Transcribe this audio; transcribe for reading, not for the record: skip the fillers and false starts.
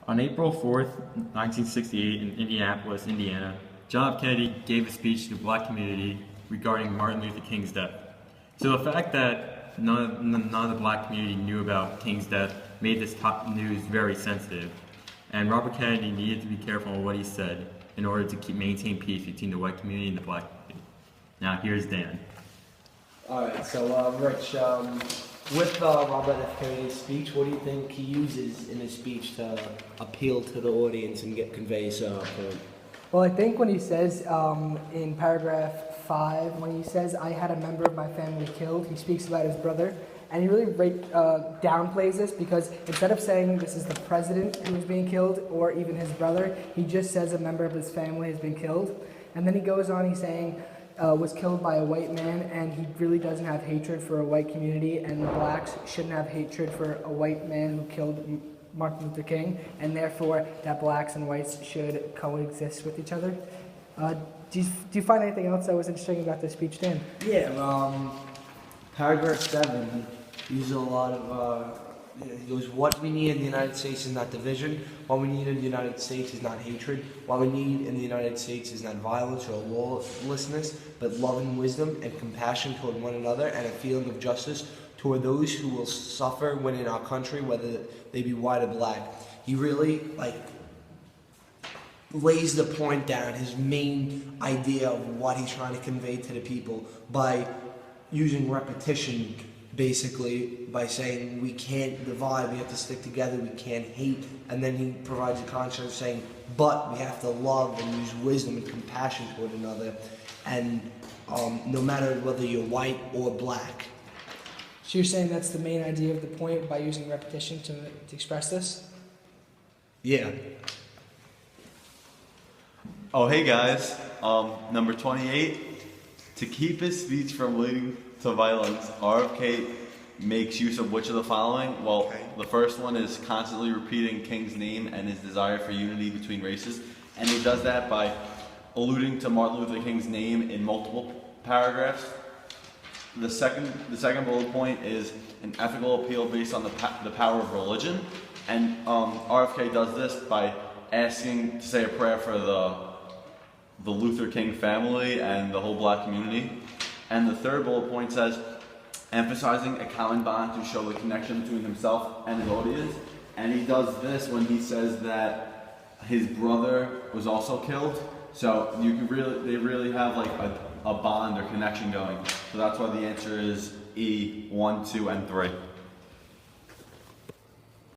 On April 4th, 1968, in Indianapolis, Indiana, John F. Kennedy gave a speech to the black community regarding Martin Luther King's death. So the fact that none of the black community knew about King's death made this top news very sensitive, and Robert Kennedy needed to be careful on what he said in order to maintain peace between the white community and the black community. Now here's Dan. Alright, so Rich, with Robert F. Kennedy's speech, what do you think he uses in his speech to appeal to the audience and convey his point? Well, I think when he says in paragraph 5, when he says, "I had a member of my family killed," he speaks about his brother. And he really downplays this because instead of saying this is the president who is being killed or even his brother, he just says a member of his family has been killed. And then he goes on, he's saying, was killed by a white man, and he really doesn't have hatred for a white community, and the blacks shouldn't have hatred for a white man who killed Martin Luther King, and therefore that blacks and whites should coexist with each other. Do you find anything else that was interesting about this speech, Dan? Yeah, paragraph 7 uses a lot of, he goes, what we need in the United States is not division. What we need in the United States is not hatred. What we need in the United States is not violence or lawlessness, but love and wisdom and compassion toward one another and a feeling of justice toward those who will suffer when in our country, whether they be white or black. He really, lays the point down, his main idea of what he's trying to convey to the people by using repetition, basically, by saying we can't divide, we have to stick together, we can't hate, and then he provides a concept of saying, but we have to love and use wisdom and compassion toward another, and no matter whether you're white or black. So you're saying that's the main idea of the point by using repetition to express this? Yeah. Oh, hey guys. Number 28. To keep his speech from leading to violence, RFK makes use of which of the following? Well, the first one is constantly repeating King's name and his desire for unity between races. And he does that by alluding to Martin Luther King's name in multiple paragraphs. The second bullet point is an ethical appeal based on the power of religion. And RFK does this by asking to say a prayer for the Luther King family and the whole black community. And the third bullet point says, emphasizing a common bond to show the connection between himself and his audience. And he does this when he says that his brother was also killed. So they really have like a bond or connection going. So that's why the answer is E, 1, 2, and 3.